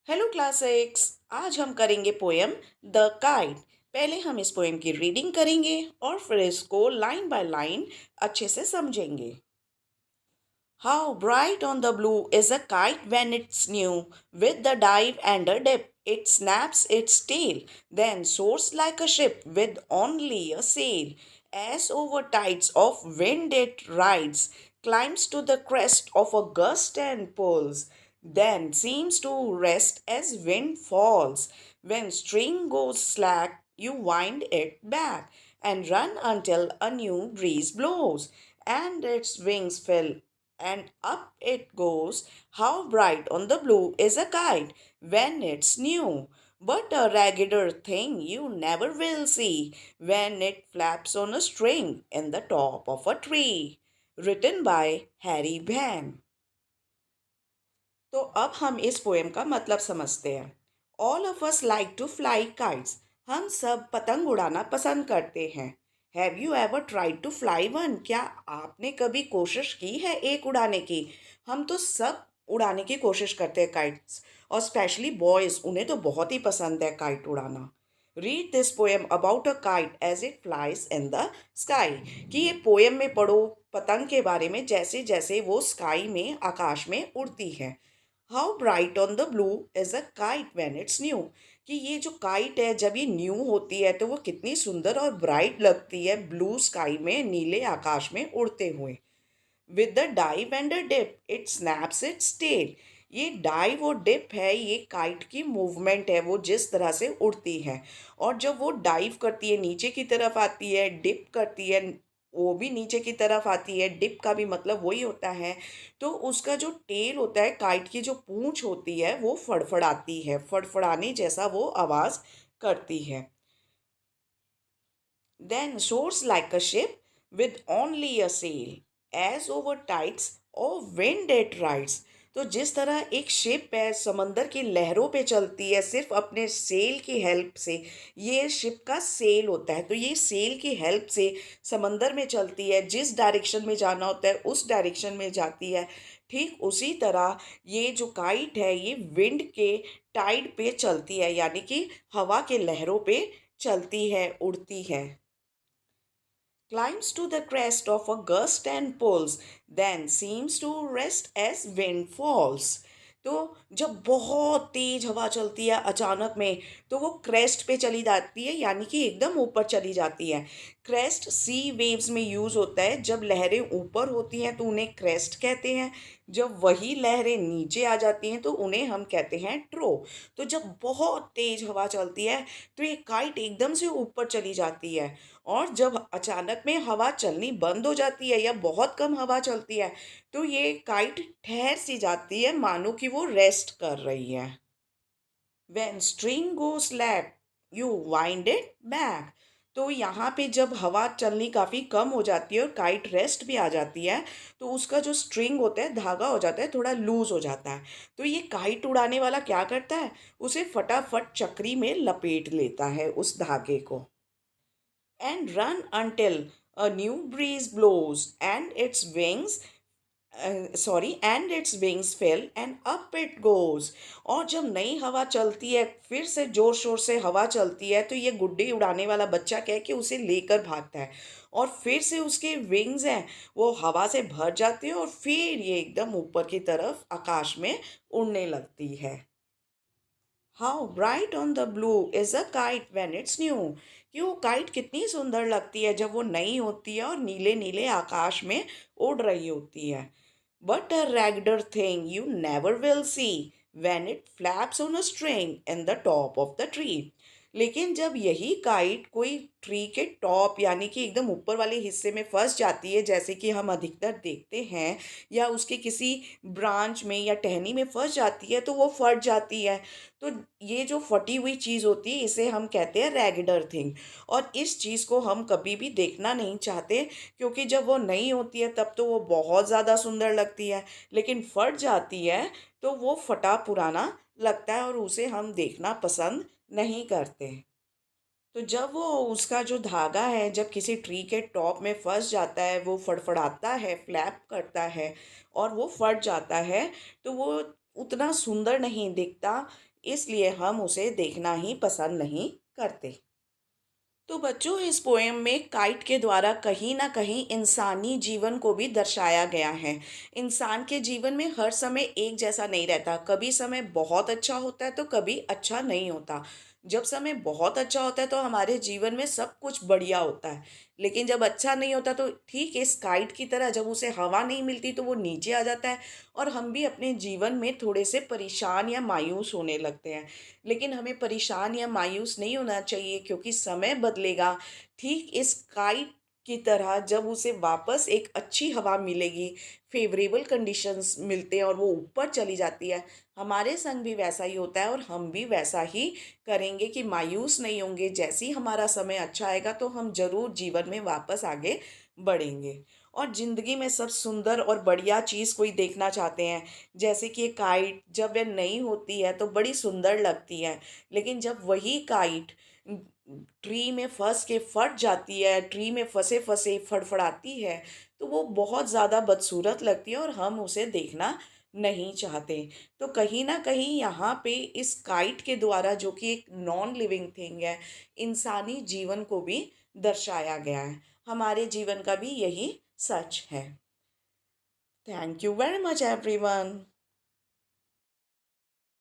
Hello class 6। आज हम करेंगे पोएम द काइट। पहले हम इस पोएम की रीडिंग करेंगे और फिर इसको लाइन बाय लाइन अच्छे से समझेंगे। How bright on the blue is a kite when it's new, with the dive and a dip. It snaps its tail, then soars like a ship with only a sail. As over tides of wind it rides, climbs to the crest of a gust and pulls, then seems to rest as wind falls. When string goes slack, you wind it back and run until a new breeze blows, and its wings fill and up it goes. How bright on the blue is a kite when it's new, but a raggeder thing you never will see when it flaps on a string in the top of a tree. Written by Harry Van. तो अब हम इस poem का मतलब समझते हैं। All of us like to fly kites. हम सब पतंग उड़ाना पसंद करते हैं। Have you ever tried to fly one? क्या आपने कभी कोशिश की है एक उड़ाने की? हम तो सब उड़ाने की कोशिश करते हैं काइट्स, और स्पेशली बॉयज़, उन्हें तो बहुत ही पसंद है काइट उड़ाना। Read this poem about a kite as it flies in the sky. कि ये पोएम में पढ़ो पतंग के बारे में, जैसे जैसे वो स्काई में, आकाश में उड़ती है। How bright on the blue is a kite when it's new. कि ये जो काइट है जब ये न्यू होती है तो वो कितनी सुंदर और ब्राइट लगती है ब्लू स्काई में, नीले आकाश में उड़ते हुए। With the dive and a dip it snaps its tail. ये डाइव और डिप है, ये काइट की मूवमेंट है, वो जिस तरह से उड़ती है। और जब वो डाइव करती है, नीचे की तरफ आती है, डिप करती है, वो भी नीचे की तरफ आती है, डिप का भी मतलब वही होता है। तो उसका जो टेल होता है, काइट की जो पूंछ होती है, वो फड़फड़ाती है, फड़फड़ाने जैसा वो आवाज़ करती है। Then soars like a ship with only a sail, as over tides of wind it rides. तो जिस तरह एक शिप है समंदर की लहरों पे चलती है सिर्फ अपने सेल की हेल्प से, ये शिप का सेल होता है। तो ये सेल की हेल्प से समंदर में चलती है, जिस डायरेक्शन में जाना होता है उस डायरेक्शन में जाती है। ठीक उसी तरह ये जो काइट है ये विंड के टाइड पे चलती है, यानी कि हवा के लहरों पे चलती है, उड़ती है। Climbs to the crest of a gust and pulls, then seems to rest as wind falls. तो जब बहुत तेज हवा चलती है अचानक में, तो वो क्रेस्ट पे चली जाती है, यानी कि एकदम ऊपर चली जाती है। क्रेस्ट सी वेव्स में यूज़ होता है। जब लहरें ऊपर होती हैं तो उन्हें क्रेस्ट कहते हैं, जब वही लहरें नीचे आ जाती हैं तो उन्हें हम कहते हैं ट्रो। तो जब बहुत तेज हवा चलती है तो ये काइट एकदम से ऊपर चली जाती है, और जब अचानक में हवा चलनी बंद हो जाती है या बहुत कम हवा चलती है तो ये काइट ठहर सी जाती है, मानो कि वो रेस्ट कर रही है। When string goes slack, you wind it back. तो यहाँ पे जब हवा चलनी काफ़ी कम हो जाती है और काइट रेस्ट भी आ जाती है तो उसका जो स्ट्रिंग होता है, धागा हो जाता है, थोड़ा लूज हो जाता है। तो ये काइट उड़ाने वाला क्या करता है, उसे फटाफट चक्री में लपेट लेता है उस धागे को। And run until a new breeze blows and its wings fill and up it goes. और जब नई हवा चलती है, फिर से जोर शोर से हवा चलती है, तो ये गुड्डी उड़ाने वाला बच्चा कह के उसे लेकर भागता है, और फिर से उसके विंग्स हैं वो हवा से भर जाते हैं और फिर ये एकदम ऊपर की तरफ आकाश में उड़ने लगती है। How bright on the blue is a kite when it's new. कि वो काइट कितनी सुंदर लगती है जब वो नई होती है और नीले नीले आकाश में उड़ रही होती है। But a ragged thing you never will see when it flaps on a string in the top of the tree. लेकिन जब यही काइट कोई ट्री के टॉप, यानी कि एकदम ऊपर वाले हिस्से में फंस जाती है, जैसे कि हम अधिकतर देखते हैं, या उसके किसी ब्रांच में या टहनी में फंस जाती है तो वो फट जाती है। तो ये जो फटी हुई चीज़ होती है इसे हम कहते हैं रैगडर थिंग। और इस चीज़ को हम कभी भी देखना नहीं चाहते, क्योंकि जब वो नई होती है तब तो वो बहुत ज़्यादा सुंदर लगती है, लेकिन फट जाती है तो वो फटा पुराना लगता है और उसे हम देखना पसंद नहीं करते। तो जब वो उसका जो धागा है जब किसी ट्री के टॉप में फंस जाता है, वो फड़फड़ाता है, फ्लैप करता है और वो फट जाता है, तो वो उतना सुंदर नहीं दिखता। इसलिए हम उसे देखना ही पसंद नहीं करते। तो बच्चों, इस पोएम में काइट के द्वारा कहीं ना कहीं इंसानी जीवन को भी दर्शाया गया है। इंसान के जीवन में हर समय एक जैसा नहीं रहता, कभी समय बहुत अच्छा होता है तो कभी अच्छा नहीं होता। जब समय बहुत अच्छा होता है तो हमारे जीवन में सब कुछ बढ़िया होता है, लेकिन जब अच्छा नहीं होता तो ठीक इस काइट की तरह जब उसे हवा नहीं मिलती तो वो नीचे आ जाता है, और हम भी अपने जीवन में थोड़े से परेशान या मायूस होने लगते हैं। लेकिन हमें परेशान या मायूस नहीं होना चाहिए, क्योंकि समय बदलेगा। ठीक इस काइट की तरह जब उसे वापस एक अच्छी हवा मिलेगी, फेवरेबल कंडीशंस मिलते हैं और वो ऊपर चली जाती है, हमारे संग भी वैसा ही होता है और हम भी वैसा ही करेंगे कि मायूस नहीं होंगे। जैसे ही हमारा समय अच्छा आएगा तो हम ज़रूर जीवन में वापस आगे बढ़ेंगे। और ज़िंदगी में सब सुंदर और बढ़िया चीज़ कोई देखना चाहते हैं, जैसे कि ये काइट जब वह नई होती है तो बड़ी सुंदर लगती है, लेकिन जब वही काइट ट्री में फंस के फट जाती है, ट्री में फंसे फंसे फड़फड़ाती है, तो वो बहुत ज़्यादा बदसूरत लगती है और हम उसे देखना नहीं चाहते। तो कहीं ना कहीं यहाँ पे इस काइट के द्वारा, जो कि एक नॉन लिविंग थिंग है, इंसानी जीवन को भी दर्शाया गया है। हमारे जीवन का भी यही सच है। Thank you very much everyone.